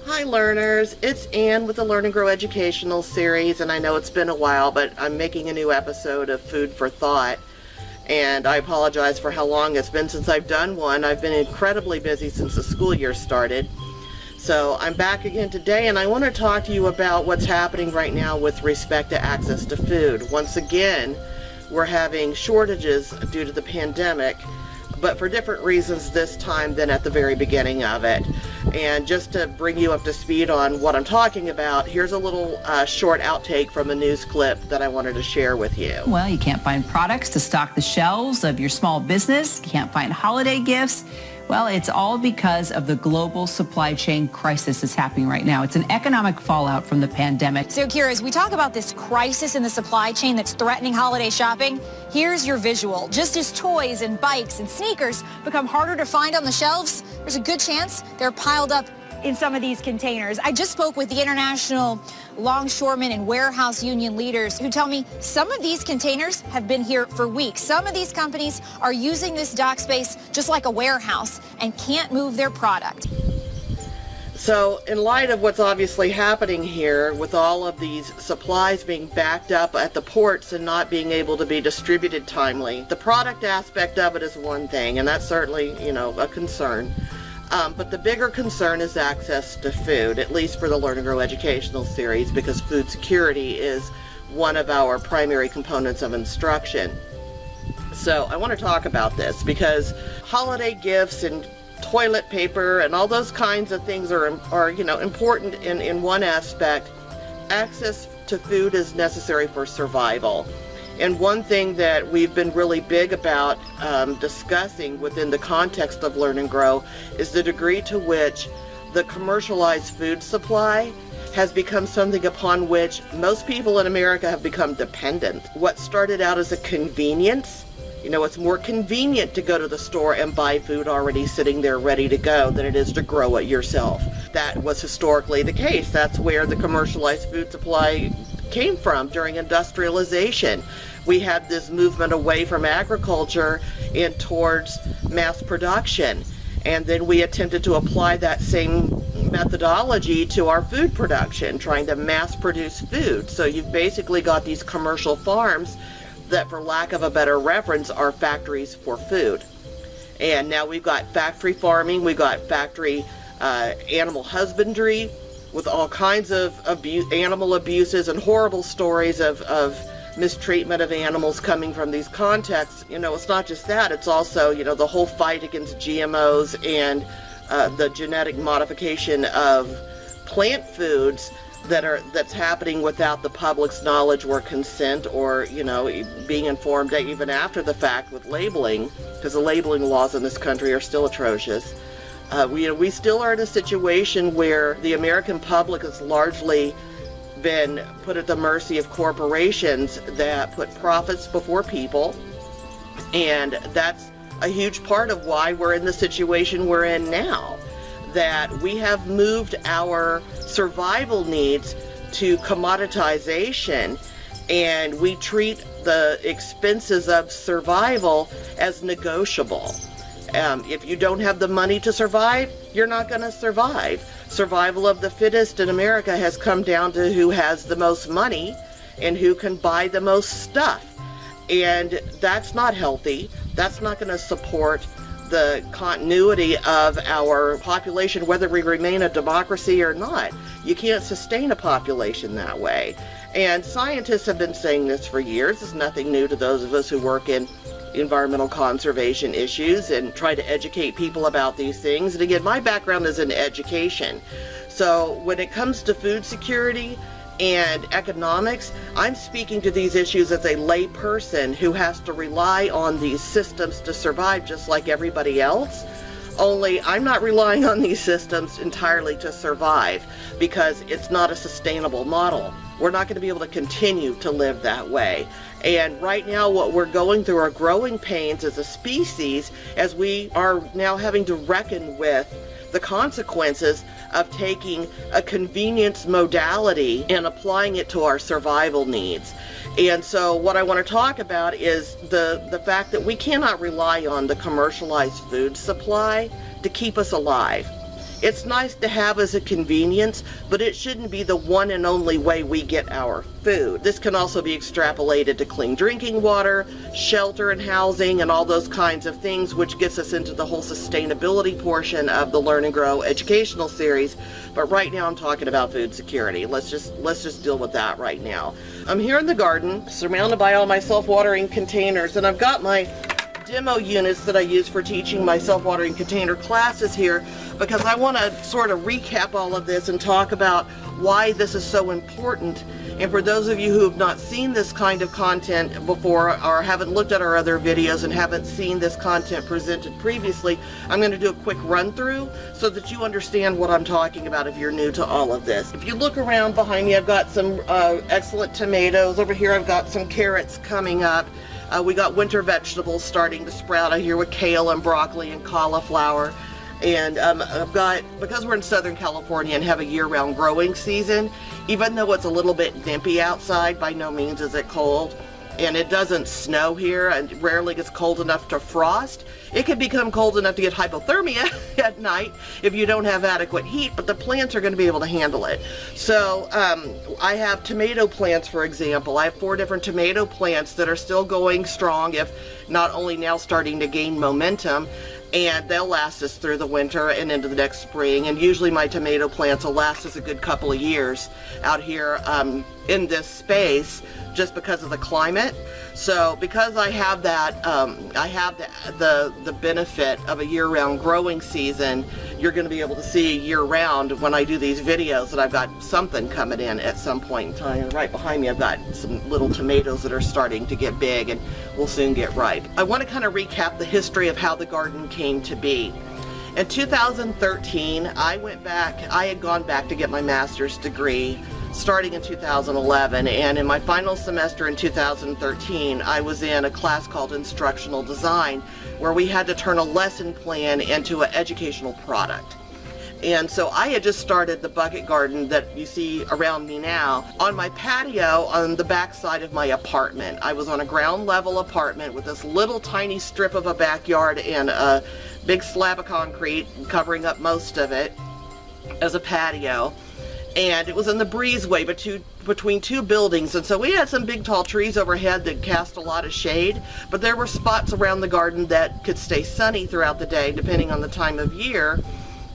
Hi learners, it's Ann with the Learn and Grow Educational Series, and I know it's been a while, but I'm making a new episode of Food for Thought, and I apologize for how long it's been since I've done one. I've been incredibly busy since the school year started. So I'm back again today, and I want to talk to you about what's happening right now with respect to access to food. Once again, we're having shortages due to the pandemic, but for different reasons this time than at the very beginning of it. And just to bring you up to speed on what I'm talking about, here's a little short outtake from a news clip that I wanted to share with you. Well, you can't find products to stock the shelves of your small business. You can't find holiday gifts. Well, it's all because of the global supply chain crisis that's happening right now. It's an economic fallout from the pandemic. So, Kira, as we talk about this crisis in the supply chain that's threatening holiday shopping, here's your visual. Just as toys and bikes and sneakers become harder to find on the shelves, there's a good chance they're piled up in some of these containers. I just spoke with the International Longshoremen and Warehouse Union leaders who tell me some of these containers have been here for weeks. Some of these companies are using this dock space just like a warehouse and can't move their product. So in light of what's obviously happening here with all of these supplies being backed up at the ports and not being able to be distributed timely, the product aspect of it is one thing, and that's certainly, a concern. But the bigger concern is access to food, at least for the Learn and Grow Educational Series, because food security is one of our primary components of instruction. So I want to talk about this because holiday gifts and toilet paper and all those kinds of things are important in one aspect. Access to food is necessary for survival. And one thing that we've been really big about discussing within the context of Learn and Grow is the degree to which the commercialized food supply has become something upon which most people in America have become dependent. What started out as a convenience, it's more convenient to go to the store and buy food already sitting there ready to go than it is to grow it yourself. That was historically the case. That's where the commercialized food supply came from during industrialization. We had this movement away from agriculture and towards mass production. And then we attempted to apply that same methodology to our food production, trying to mass produce food. So you've basically got these commercial farms that, for lack of a better reference, are factories for food. And now we've got factory farming, we've got factory animal husbandry, with all kinds of animal abuses and horrible stories of mistreatment of animals coming from these contexts. It's not just that, it's also, the whole fight against GMOs and the genetic modification of plant foods that's happening without the public's knowledge or consent or, being informed even after the fact with labeling, because the labeling laws in this country are still atrocious. We still are in a situation where the American public has largely been put at the mercy of corporations that put profits before people, and that's a huge part of why we're in the situation we're in now, that we have moved our survival needs to commoditization, and we treat the expenses of survival as negotiable. If you don't have the money to survive, you're not going to survive. Survival of the fittest in America has come down to who has the most money and who can buy the most stuff. And that's not healthy. That's not going to support the continuity of our population, whether we remain a democracy or not. You can't sustain a population that way. And scientists have been saying this for years. It's nothing new to those of us who work in environmental conservation issues and try to educate people about these things. And again, my background is in education. So when it comes to food security and economics, I'm speaking to these issues as a lay person who has to rely on these systems to survive just like everybody else. Only I'm not relying on these systems entirely to survive because it's not a sustainable model. We're not going to be able to continue to live that way. And right now what we're going through are growing pains as a species as we are now having to reckon with the consequences of taking a convenience modality and applying it to our survival needs. And so what I want to talk about is the fact that we cannot rely on the commercialized food supply to keep us alive. It's nice to have as a convenience, but it shouldn't be the one and only way we get our food. This can also be extrapolated to clean drinking water, shelter and housing, and all those kinds of things, which gets us into the whole sustainability portion of the Learn and Grow educational series. But right now I'm talking about food security. Let's just deal with that right now. I'm here in the garden, surrounded by all my self-watering containers, and I've got my demo units that I use for teaching my self-watering container classes here, because I want to sort of recap all of this and talk about why this is so important. And for those of you who have not seen this kind of content before, or haven't looked at our other videos and haven't seen this content presented previously, I'm going to do a quick run through so that you understand what I'm talking about if you're new to all of this. If you look around behind me, I've got some excellent tomatoes. Over here I've got some carrots coming up. We got winter vegetables starting to sprout out here with kale and broccoli and cauliflower. And I've got, because we're in Southern California and have a year-round growing season, even though it's a little bit nippy outside, by no means is it cold. And it doesn't snow here, and rarely gets cold enough to frost. It can become cold enough to get hypothermia at night if you don't have adequate heat, but the plants are going to be able to handle it. So I have tomato plants, for example. I have 4 different tomato plants that are still going strong, if not only now starting to gain momentum, and they'll last us through the winter and into the next spring. And usually my tomato plants will last us a good couple of years out here in this space, just because of the climate. So because I have that, I have the benefit of a year-round growing season, you're going to be able to see year-round when I do these videos that I've got something coming in at some point in time. And right behind me I've got some little tomatoes that are starting to get big and will soon get ripe. I want to kind of recap the history of how the garden came to be. In 2013, I had gone back to get my master's degree starting in 2011, and in my final semester in 2013 I was in a class called Instructional Design, where we had to turn a lesson plan into an educational product. And so I had just started the bucket garden that you see around me now on my patio on the back side of my apartment. I was on a ground level apartment with this little tiny strip of a backyard and a big slab of concrete covering up most of it as a patio. And it was in the breezeway between 2 buildings, and so we had some big tall trees overhead that cast a lot of shade, but there were spots around the garden that could stay sunny throughout the day depending on the time of year.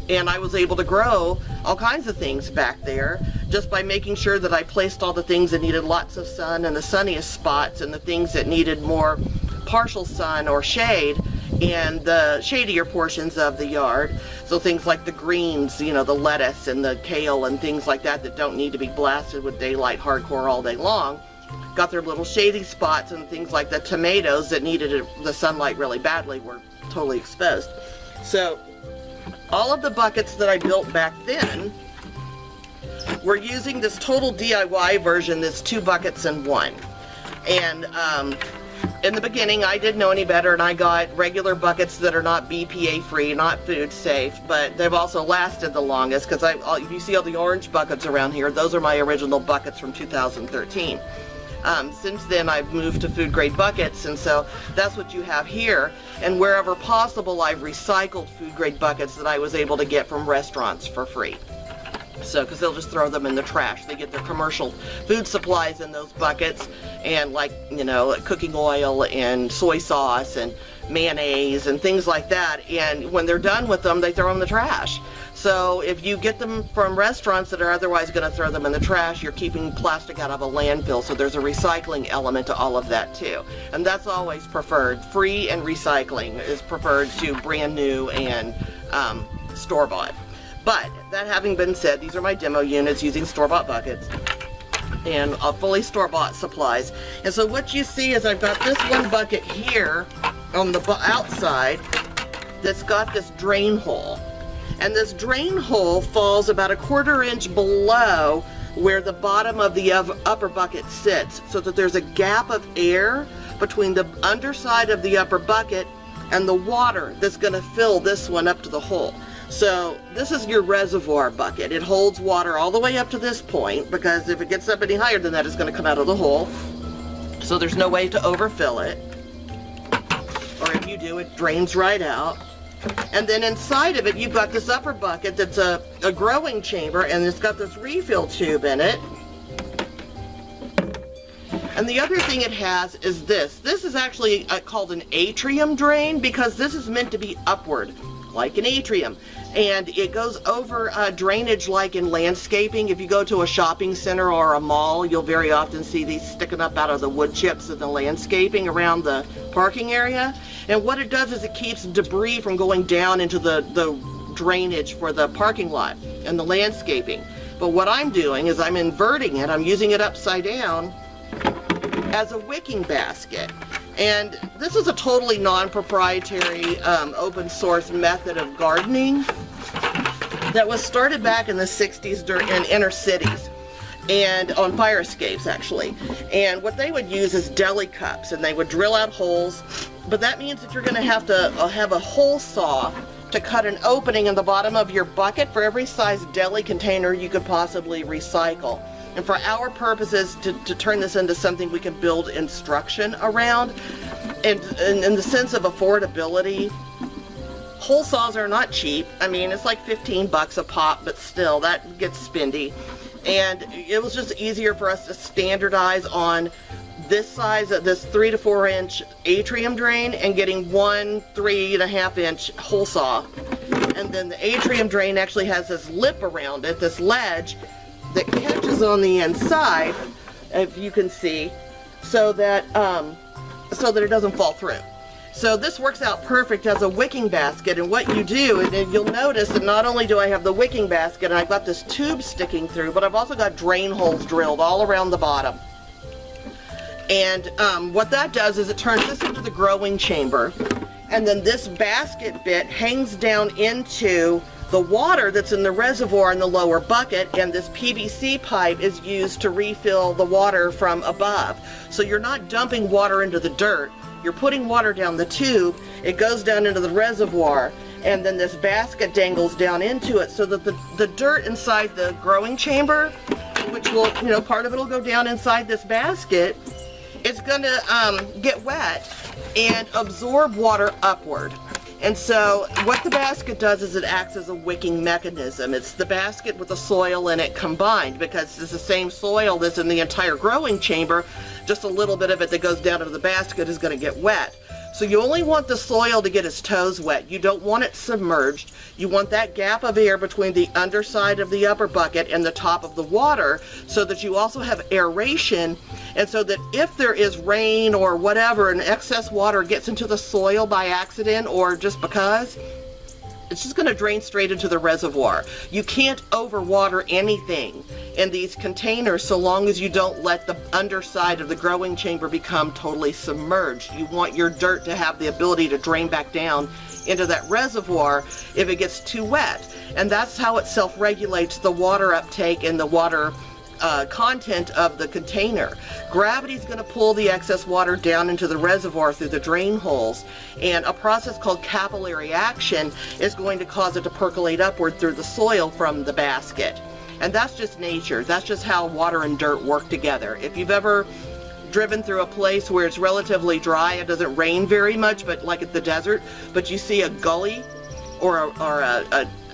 And I was able to grow all kinds of things back there just by making sure that I placed all the things that needed lots of sun in the sunniest spots, and the things that needed more partial sun or shade in the shadier portions of the yard. So things like the greens, you know, the lettuce and the kale and things like that that don't need to be blasted with daylight hardcore all day long, got their little shady spots, and things like the tomatoes that needed the sunlight really badly were totally exposed. So all of the buckets that I built back then were using this total DIY version that's 2 buckets in 1. And in the beginning I didn't know any better, and I got regular buckets that are not BPA free, not food safe, but they've also lasted the longest, because if you see all the orange buckets around here, those are my original buckets from 2013. Since then I've moved to food grade buckets, and so that's what you have here. And wherever possible I've recycled food grade buckets that I was able to get from restaurants for free. So, because they'll just throw them in the trash. They get their commercial food supplies in those buckets, and like, you know, cooking oil and soy sauce and mayonnaise and things like that, and when they're done with them they throw them in the trash. So if you get them from restaurants that are otherwise going to throw them in the trash, you're keeping plastic out of a landfill, so there's a recycling element to all of that too. And that's always preferred. Free and recycling is preferred to brand new and store-bought. But that having been said, these are my demo units using store-bought buckets and fully store-bought supplies. And so what you see is I've got this one bucket here on the outside that's got this drain hole. And this drain hole falls about 1/4 inch below where the bottom of the upper bucket sits, so that there's a gap of air between the underside of the upper bucket and the water that's going to fill this one up to the hole. So this is your reservoir bucket. It holds water all the way up to this point, because if it gets up any higher than that, it's going to come out of the hole. So there's no way to overfill it. Or if you do, it drains right out. And then inside of it, you've got this upper bucket that's a growing chamber, and it's got this refill tube in it. And the other thing it has is this. This is actually called an atrium drain, because this is meant to be upward, like an atrium. And it goes over drainage like in landscaping. If you go to a shopping center or a mall, you'll very often see these sticking up out of the wood chips of the landscaping around the parking area. And what it does is it keeps debris from going down into the drainage for the parking lot and the landscaping. But what I'm doing is I'm inverting it. I'm using it upside down as a wicking basket. And this is a totally non-proprietary open source method of gardening that was started back in the 60s in inner cities and on fire escapes actually. And what they would use is deli cups, and they would drill out holes, but that means that you're going to have a hole saw to cut an opening in the bottom of your bucket for every size deli container you could possibly recycle. And for our purposes, to turn this into something we can build instruction around, and in the sense of affordability, hole saws are not cheap. I mean, it's like 15 bucks a pop, but still, that gets spendy. And it was just easier for us to standardize on this size, this 3 to 4 inch atrium drain, and getting one 3.5 inch hole saw. And then the atrium drain actually has this lip around it, this ledge, that catches on the inside, if you can see, so that it doesn't fall through. So this works out perfect as a wicking basket. And what you do, and you'll notice that not only do I have the wicking basket and I've got this tube sticking through, but I've also got drain holes drilled all around the bottom. And what that does is it turns this into the growing chamber, and then this basket bit hangs down into the water that's in the reservoir in the lower bucket, and this PVC pipe is used to refill the water from above. So you're not dumping water into the dirt, you're putting water down the tube, it goes down into the reservoir, and then this basket dangles down into it, so that the dirt inside the growing chamber, which will, part of it will go down inside this basket, it's going to get wet and absorb water upward. And so what the basket does is it acts as a wicking mechanism. It's the basket with the soil in it combined, because it's the same soil that's in the entire growing chamber. Just a little bit of it that goes down into the basket is going to get wet. So you only want the soil to get its toes wet. You don't want it submerged. You want that gap of air between the underside of the upper bucket and the top of the water, so that you also have aeration, and so that if there is rain or whatever and excess water gets into the soil by accident or just because, it's just going to drain straight into the reservoir. You can't overwater anything in these containers so long as you don't let the underside of the growing chamber become totally submerged. You want your dirt to have the ability to drain back down into that reservoir if it gets too wet. And that's how it self-regulates the water uptake and the water content of the container. Gravity is going to pull the excess water down into the reservoir through the drain holes, and a process called capillary action is going to cause it to percolate upward through the soil from the basket. And that's just nature. That's just how water and dirt work together. If you've ever driven through a place where it's relatively dry, it doesn't rain very much, but like at the desert, but you see a gully or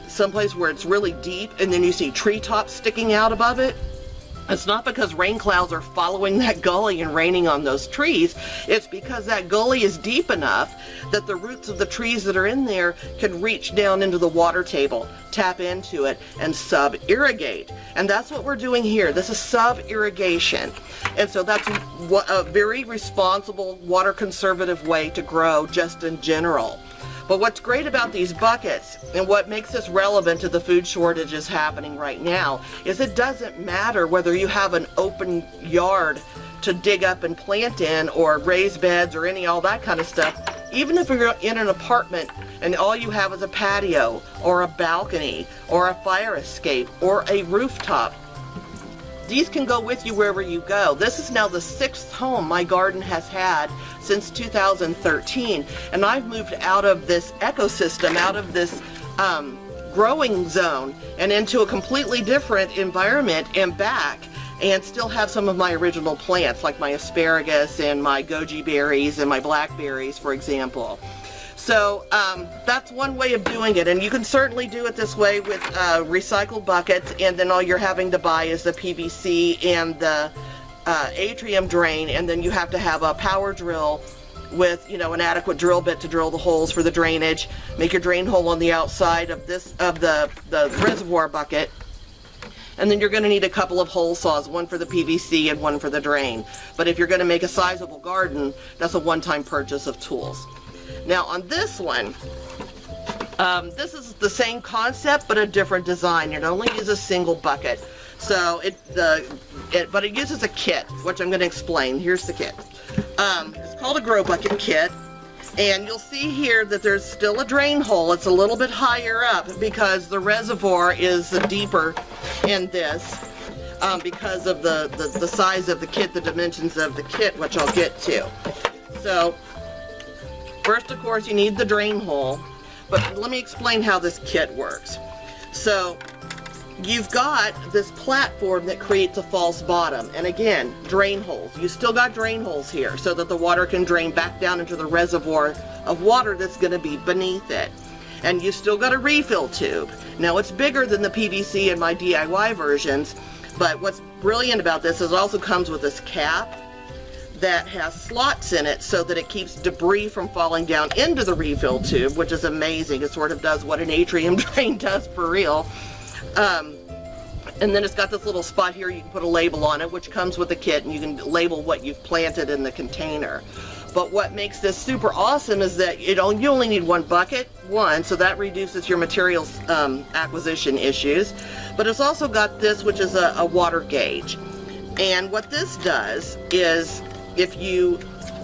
someplace where it's really deep, and then you see treetops sticking out above it, it's not because rain clouds are following that gully and raining on those trees. It's because that gully is deep enough that the roots of the trees that are in there can reach down into the water table, tap into it, and sub-irrigate. And that's what we're doing here. This is sub-irrigation. And so that's a very responsible, water conservative way to grow just in general. But what's great about these buckets, and what makes this relevant to the food shortages happening right now, is it doesn't matter whether you have an open yard to dig up and plant in, or raised beds, or all that kind of stuff. Even if you're in an apartment and all you have is a patio, or a balcony, or a fire escape, or a rooftop, these can go with you wherever you go. This is now the 6th home my garden has had since 2013, and I've moved out of this ecosystem, out of this growing zone, and into a completely different environment and back, and still have some of my original plants, like my asparagus and my goji berries and my blackberries, for example. So that's one way of doing it, and you can certainly do it this way with recycled buckets, and then all you're having to buy is the PVC and the Atrium Drain, and then you have to have a power drill with, you know, an adequate drill bit to drill the holes for the drainage. Make your drain hole on the outside of the reservoir bucket, and then you're going to need a couple of hole saws, one for the PVC and one for the drain. But if you're going to make a sizable garden, that's a one-time purchase of tools. Now on this one, this is the same concept but a different design. It only uses a single bucket. So but it uses a kit, which I'm going to explain. Here's the kit. It's called a grow bucket kit, and you'll see here that there's still a drain hole. It's a little bit higher up because the reservoir is deeper in this because of the size of the kit, the dimensions of the kit, which I'll get to. So first, of course, you need the drain hole, but let me explain how this kit works. So you've got this platform that creates a false bottom, and again, drain holes. You still got drain holes here so that the water can drain back down into the reservoir of water that's going to be beneath it. And you still got a refill tube. Now it's bigger than the PVC in my DIY versions, but what's brilliant about this is it also comes with this cap that has slots in it so that it keeps debris from falling down into the refill tube, which is amazing. It sort of does what an Atrium Drain does for real. And then it's got this little spot here you can put a label on it, which comes with the kit, and you can label what you've planted in the container. But what makes this super awesome is that you only need one bucket, so that reduces your materials acquisition issues. But it's also got this, which is a water gauge. And what this does is, if you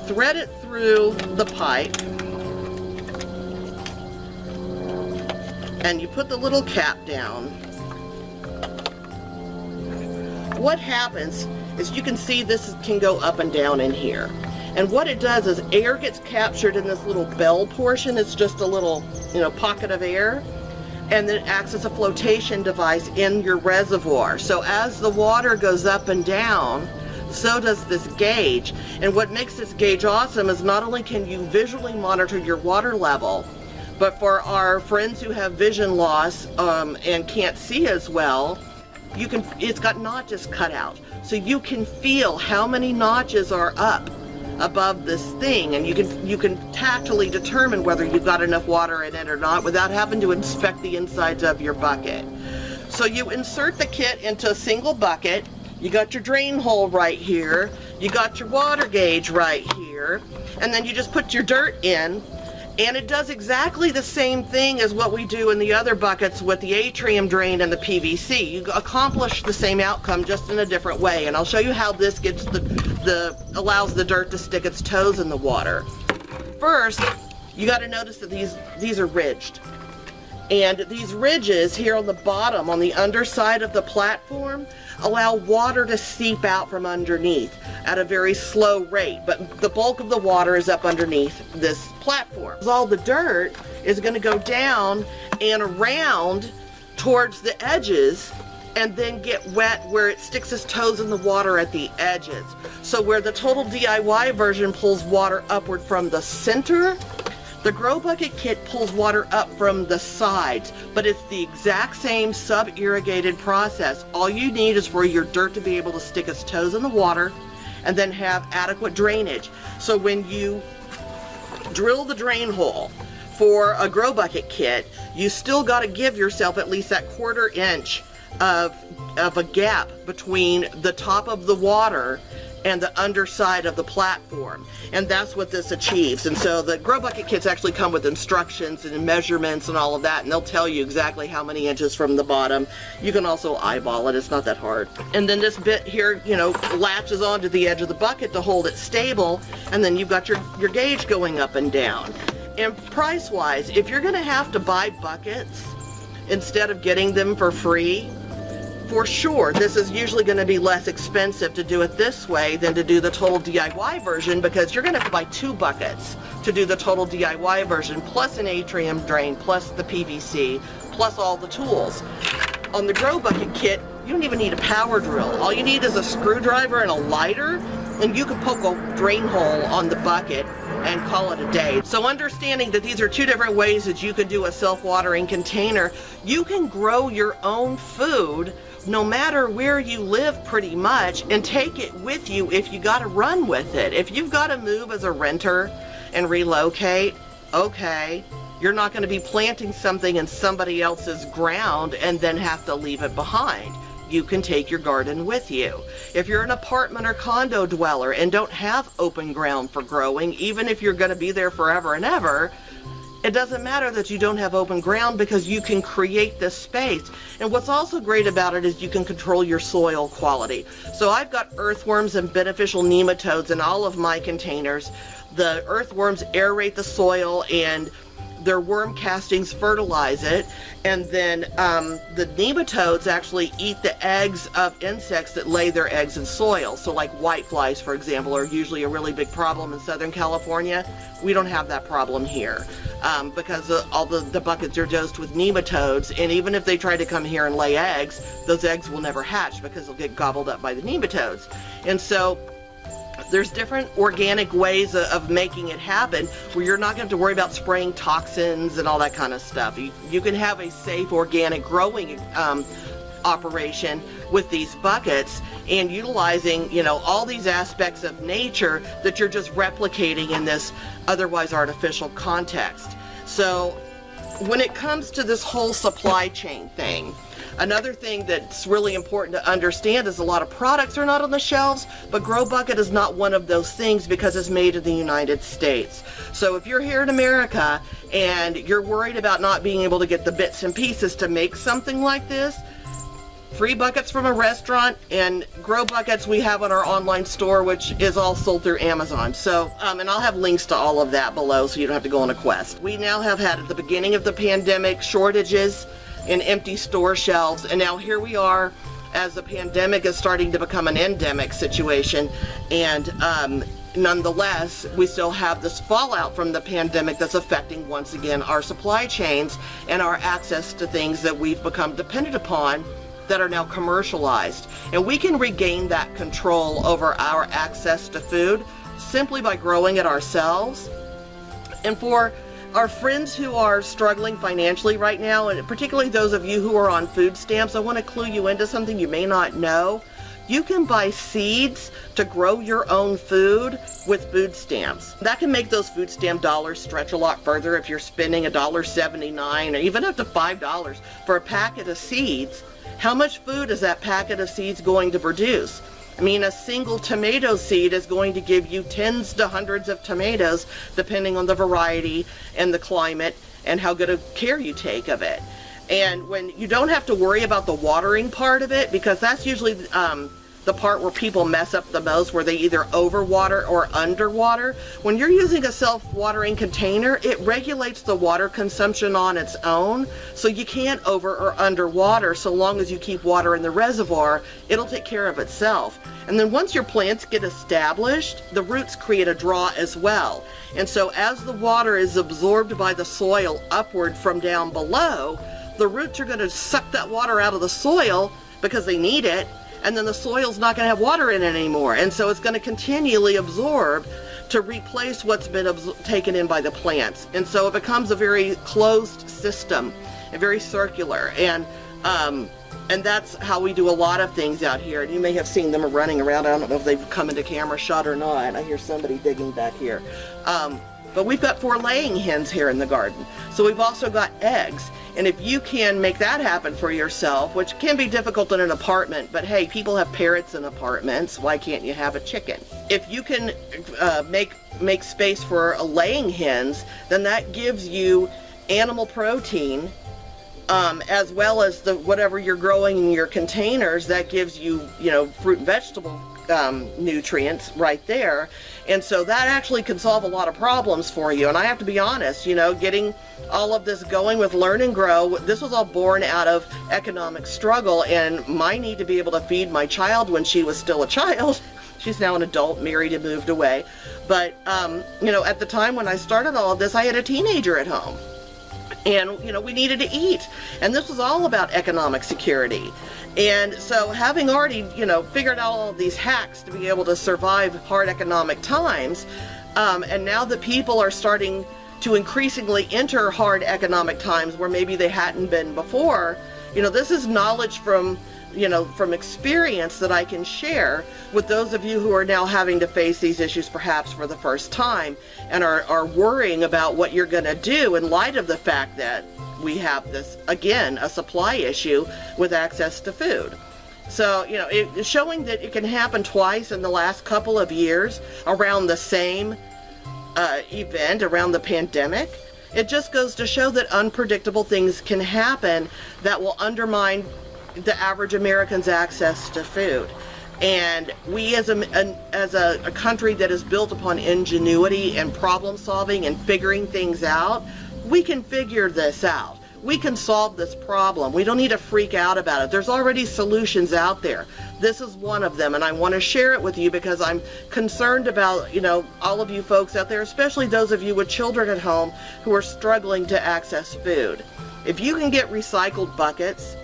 thread it through the pipe and you put the little cap down, what happens is you can see this can go up and down in here. And what it does is air gets captured in this little bell portion. It's just a little, pocket of air, and then it acts as a flotation device in your reservoir. So as the water goes up and down, so does this gauge. And what makes this gauge awesome is not only can you visually monitor your water level, but for our friends who have vision loss and can't see as well, it's got notches cut out. So you can feel how many notches are up above this thing, and you can tactily determine whether you've got enough water in it or not without having to inspect the insides of your bucket. So you insert the kit into a single bucket. You got your drain hole right here, you got your water gauge right here, and then you just put your dirt in, and it does exactly the same thing as what we do in the other buckets with the Atrium Drain and the PVC. You accomplish the same outcome just in a different way, and I'll show you how this gets allows the dirt to stick its toes in the water. First, you got to notice that these are ridged. And these ridges here on the bottom, on the underside of the platform, allow water to seep out from underneath at a very slow rate. But the bulk of the water is up underneath this platform. All the dirt is going to go down and around towards the edges and then get wet where it sticks its toes in the water at the edges. So where the total DIY version pulls water upward from the center, the Grow Bucket Kit pulls water up from the sides, but it's the exact same sub-irrigated process. All you need is for your dirt to be able to stick its toes in the water and then have adequate drainage. So when you drill the drain hole for a Grow Bucket Kit, you still got to give yourself at least that 1/4 inch of a gap between the top of the water and the underside of the platform, and that's what this achieves. And so the Grow Bucket Kits actually come with instructions and measurements and all of that, and they'll tell you exactly how many inches from the bottom. You can also eyeball it, it's not that hard. And then this bit here, latches onto the edge of the bucket to hold it stable, and then you've got your gauge going up and down. And price-wise, if you're gonna have to buy buckets instead of getting them for free, for sure, this is usually going to be less expensive to do it this way than to do the total DIY version, because you're going to have to buy 2 buckets to do the total DIY version, plus an Atrium Drain, plus the PVC, plus all the tools. On the Grow Bucket Kit, you don't even need a power drill. All you need is a screwdriver and a lighter, and you can poke a drain hole on the bucket and call it a day. So understanding that these are two different ways that you can do a self-watering container, you can grow your own food no matter where you live pretty much, and take it with you if you got to run with it. If you've got to move as a renter and relocate, okay, you're not going to be planting something in somebody else's ground and then have to leave it behind. You can take your garden with you. If you're an apartment or condo dweller and don't have open ground for growing, even if you're going to be there forever and ever, it doesn't matter that you don't have open ground, because you can create this space. And what's also great about it is you can control your soil quality. So I've got earthworms and beneficial nematodes in all of my containers. The earthworms aerate the soil and their worm castings fertilize it, and then the nematodes actually eat the eggs of insects that lay their eggs in soil. So like whiteflies, for example, are usually a really big problem in Southern California. We don't have that problem here because all the buckets are dosed with nematodes, and even if they try to come here and lay eggs, those eggs will never hatch because they'll get gobbled up by the nematodes. And so there's different organic ways of making it happen where you're not going to have to worry about spraying toxins and all that kind of stuff. You can have a safe organic growing operation with these buckets, and utilizing, you know, all these aspects of nature that you're just replicating in this otherwise artificial context. So when it comes to this whole supply chain thing, another thing that's really important to understand is a lot of products are not on the shelves, but Grow Bucket is not one of those things because it's made in the United States. So if you're here in America and you're worried about not being able to get the bits and pieces to make something like this, free buckets from a restaurant and Grow Buckets we have on our online store, which is all sold through Amazon. So, and I'll have links to all of that below so you don't have to go on a quest. We now have had, at the beginning of the pandemic, shortages in empty store shelves, and now here we are as the pandemic is starting to become an endemic situation, and nonetheless we still have this fallout from the pandemic that's affecting once again our supply chains and our access to things that we've become dependent upon that are now commercialized. And we can regain that control over our access to food simply by growing it ourselves. And for our friends who are struggling financially right now, and particularly those of you who are on food stamps, I want to clue you into something you may not know. You can buy seeds to grow your own food with food stamps. That can make those food stamp dollars stretch a lot further if you're spending $1.79 or even up to $5 for a packet of seeds. How much food is that packet of seeds going to produce? I mean, a single tomato seed is going to give you tens to hundreds of tomatoes, depending on the variety and the climate and how good of care you take of it. And when you don't have to worry about the watering part of it, because that's usually the part where people mess up the most, where they either overwater or underwater. When you're using a self-watering container, it regulates the water consumption on its own, so you can't over or underwater. So long as you keep water in the reservoir, it'll take care of itself. And then once your plants get established, the roots create a draw as well. And so as the water is absorbed by the soil upward from down below, the roots are going to suck that water out of the soil because they need it, and then the soil's not going to have water in it anymore. And so it's going to continually absorb to replace what's been taken in by the plants. And so it becomes a very closed system and very circular. And that's how we do a lot of things out here. And you may have seen them running around. I don't know if they've come into camera shot or not. I hear somebody digging back here. But we've got 4 laying hens here in the garden. So we've also got eggs. And if you can make that happen for yourself, which can be difficult in an apartment, but hey, people have parrots in apartments. Why can't you have a chicken? If you can make space for laying hens, then that gives you animal protein, as well as whatever you're growing in your containers. That gives you, fruit and vegetable nutrients right there. And so that actually can solve a lot of problems for you. And I have to be honest, getting all of this going with Learn and Grow, this was all born out of economic struggle and my need to be able to feed my child when she was still a child. She's now an adult, married and moved away. But, at the time when I started all of this, I had a teenager at home. And, we needed to eat. And this was all about economic security. And so having already, figured out all of these hacks to be able to survive hard economic times, And now that people are starting to increasingly enter hard economic times where maybe they hadn't been before, this is knowledge from experience that I can share with those of you who are now having to face these issues perhaps for the first time and are worrying about what you're going to do in light of the fact that we have this, again, a supply issue with access to food. So, it's showing that it can happen twice in the last couple of years around the same event, around the pandemic. It just goes to show that unpredictable things can happen that will undermine the average American's access to food. And we as a country that is built upon ingenuity and problem solving and figuring things out, we can figure this out. We can solve this problem. We don't need to freak out about it. There's already solutions out there. This is one of them, and I want to share it with you because I'm concerned about, all of you folks out there, especially those of you with children at home who are struggling to access food. If you can get recycled buckets,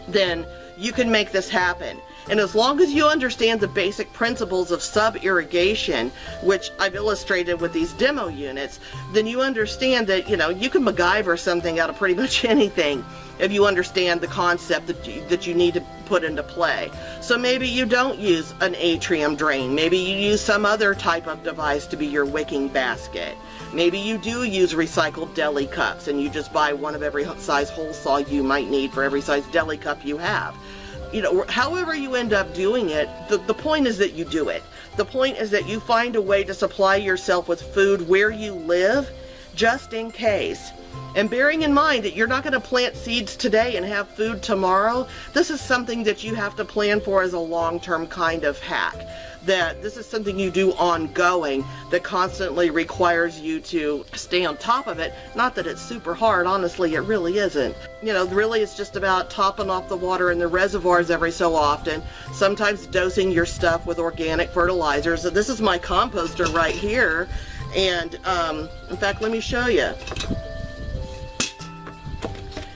then you can make this happen. And as long as you understand the basic principles of sub-irrigation, which I've illustrated with these demo units, then you understand that, you can MacGyver something out of pretty much anything if you understand the concept that you need to put into play. So maybe you don't use an Atrium Drain. Maybe you use some other type of device to be your wicking basket. Maybe you do use recycled deli cups and you just buy one of every size hole saw you might need for every size deli cup you have. However you end up doing it, the point is that you do it. The point is that you find a way to supply yourself with food where you live, just in case. And bearing in mind that you're not going to plant seeds today and have food tomorrow, this is something that you have to plan for as a long-term kind of hack. That this is something you do ongoing that constantly requires you to stay on top of it. Not that it's super hard, honestly, it really isn't. Really it's just about topping off the water in the reservoirs every so often, sometimes dosing your stuff with organic fertilizers. So this is my composter right here, and in fact, let me show you.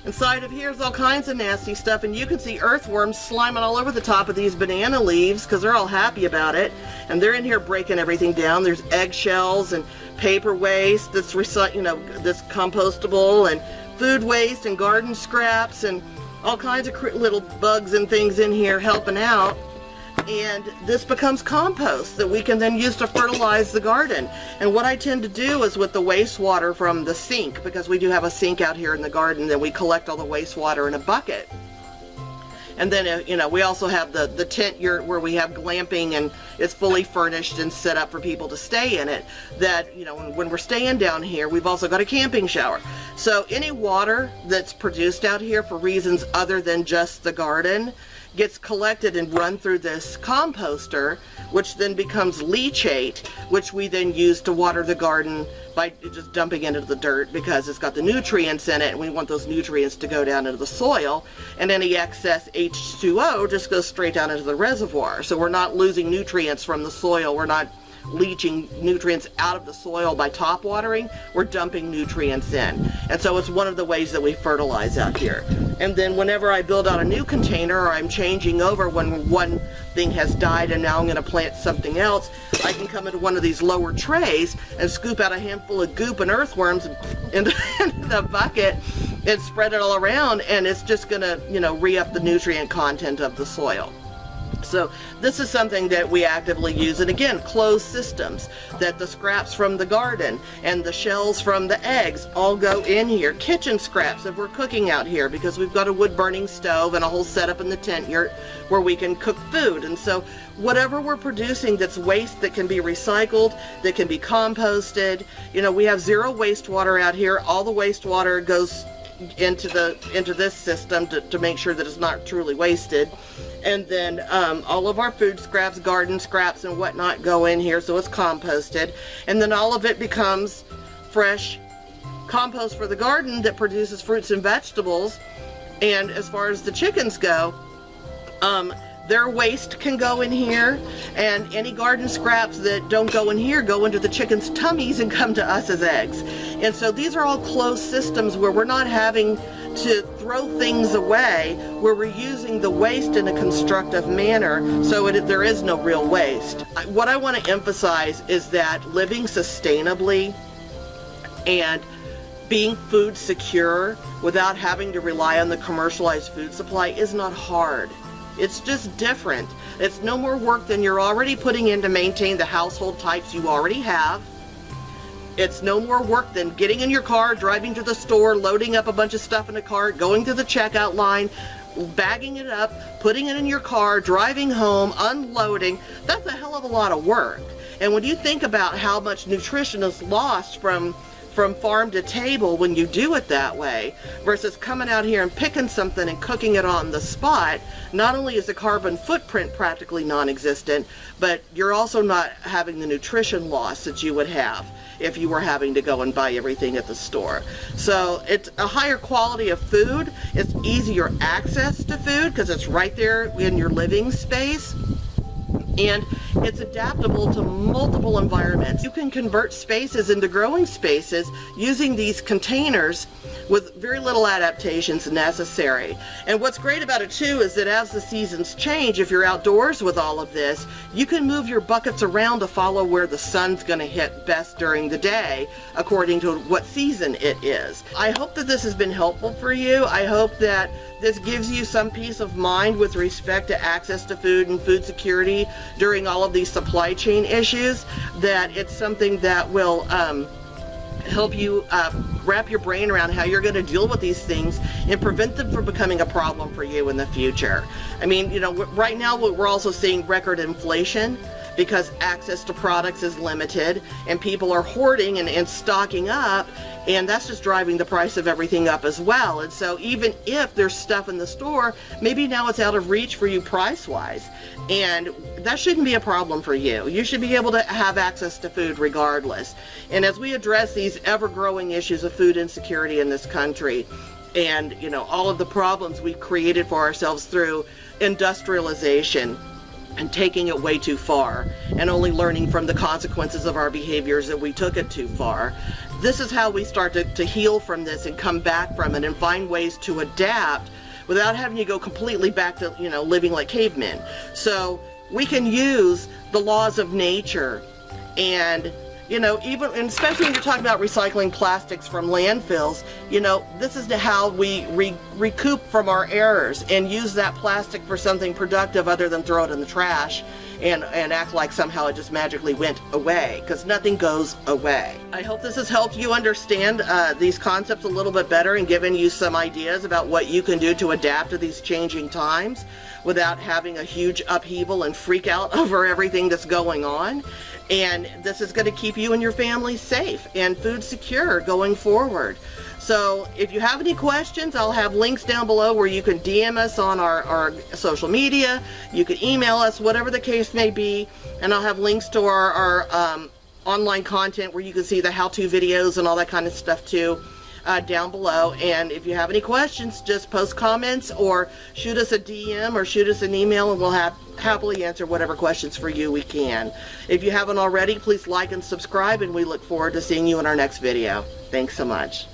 Inside of here is all kinds of nasty stuff, and you can see earthworms sliming all over the top of these banana leaves because they're all happy about it, and they're in here breaking everything down. There's eggshells and paper waste that's that's compostable, and food waste and garden scraps and all kinds of little bugs and things in here helping out. And this becomes compost that we can then use to fertilize the garden. And what I tend to do is with the wastewater from the sink, because we do have a sink out here in the garden, then we collect all the wastewater in a bucket. And then, we also have the tent where we have glamping, and it's fully furnished and set up for people to stay in it. That, when we're staying down here, we've also got a camping shower. So any water that's produced out here for reasons other than just the garden gets collected and run through this composter, which then becomes leachate, which we then use to water the garden by just dumping into the dirt because it's got the nutrients in it, and we want those nutrients to go down into the soil, and any excess H2O just goes straight down into the reservoir. So we're not losing nutrients from the soil, we're not leaching nutrients out of the soil by top watering, we're dumping nutrients in. And so it's one of the ways that we fertilize out here. And then whenever I build out a new container, or I'm changing over when one thing has died and now I'm going to plant something else, I can come into one of these lower trays and scoop out a handful of goop and earthworms into the bucket and spread it all around, and it's just going to, re-up the nutrient content of the soil. So this is something that we actively use, and again, closed systems, that the scraps from the garden and the shells from the eggs all go in here. Kitchen scraps if we're cooking out here, because we've got a wood burning stove and a whole setup in the tent yurt where we can cook food. And so whatever we're producing that's waste that can be recycled, that can be composted, we have zero wastewater out here. All the wastewater goes into this system to make sure that it's not truly wasted. And then all of our food scraps, garden scraps and whatnot go in here, so it's composted, and then all of it becomes fresh compost for the garden that produces fruits and vegetables. And as far as the chickens go, their waste can go in here, and any garden scraps that don't go in here go into the chickens' tummies and come to us as eggs. And so these are all closed systems where we're not having to throw things away where we're using the waste in a constructive manner so there is no real waste. What I want to emphasize is that living sustainably and being food secure without having to rely on the commercialized food supply is not hard. It's just different. It's no more work than you're already putting in to maintain the household types you already have. It's no more work than getting in your car, driving to the store, loading up a bunch of stuff in a cart, going to the checkout line, bagging it up, putting it in your car, driving home, unloading. That's a hell of a lot of work. And when you think about how much nutrition is lost from farm to table when you do it that way versus coming out here and picking something and cooking it on the spot, not only is the carbon footprint practically non-existent, but you're also not having the nutrition loss that you would have if you were having to go and buy everything at the store. So it's a higher quality of food. It's easier access to food because it's right there in your living space. And it's adaptable to multiple environments. You can convert spaces into growing spaces using these containers with very little adaptations necessary. And what's great about it too is that as the seasons change, if you're outdoors with all of this, you can move your buckets around to follow where the sun's going to hit best during the day according to what season it is. I hope that this has been helpful for you. I hope that this gives you some peace of mind with respect to access to food and food security during all of these supply chain issues, that it's something that will help you wrap your brain around how you're going to deal with these things and prevent them from becoming a problem for you in the future. I mean, you know, right now we're also seeing record inflation because access to products is limited and people are hoarding and stocking up, and that's just driving the price of everything up as well. And so even if there's stuff in the store, maybe now it's out of reach for you price-wise, and that shouldn't be a problem for you. You should be able to have access to food regardless. And as we address these ever-growing issues of food insecurity in this country, and you know, all of the problems we've created for ourselves through industrialization and taking it way too far and only learning from the consequences of our behaviors that we took it too far. This is how we start to heal from this and come back from it and find ways to adapt without having to go completely back to, you know, living like cavemen. So we can use the laws of nature and, you know, even, and especially when you're talking about recycling plastics from landfills, you know, this is how we recoup from our errors and use that plastic for something productive other than throw it in the trash and act like somehow it just magically went away, because nothing goes away. I hope this has helped you understand these concepts a little bit better and given you some ideas about what you can do to adapt to these changing times without having a huge upheaval and freak out over everything that's going on. And this is going to keep you and your family safe and food secure going forward. So if you have any questions, I'll have links down below where you can DM us on our social media. You can email us, whatever the case may be. And I'll have links to our online content where you can see the how-to videos and all that kind of stuff too. Down below. And if you have any questions, just post comments or shoot us a DM or shoot us an email, and we'll happily answer whatever questions for you we can. If you haven't already, please like and subscribe, and we look forward to seeing you in our next video. Thanks so much.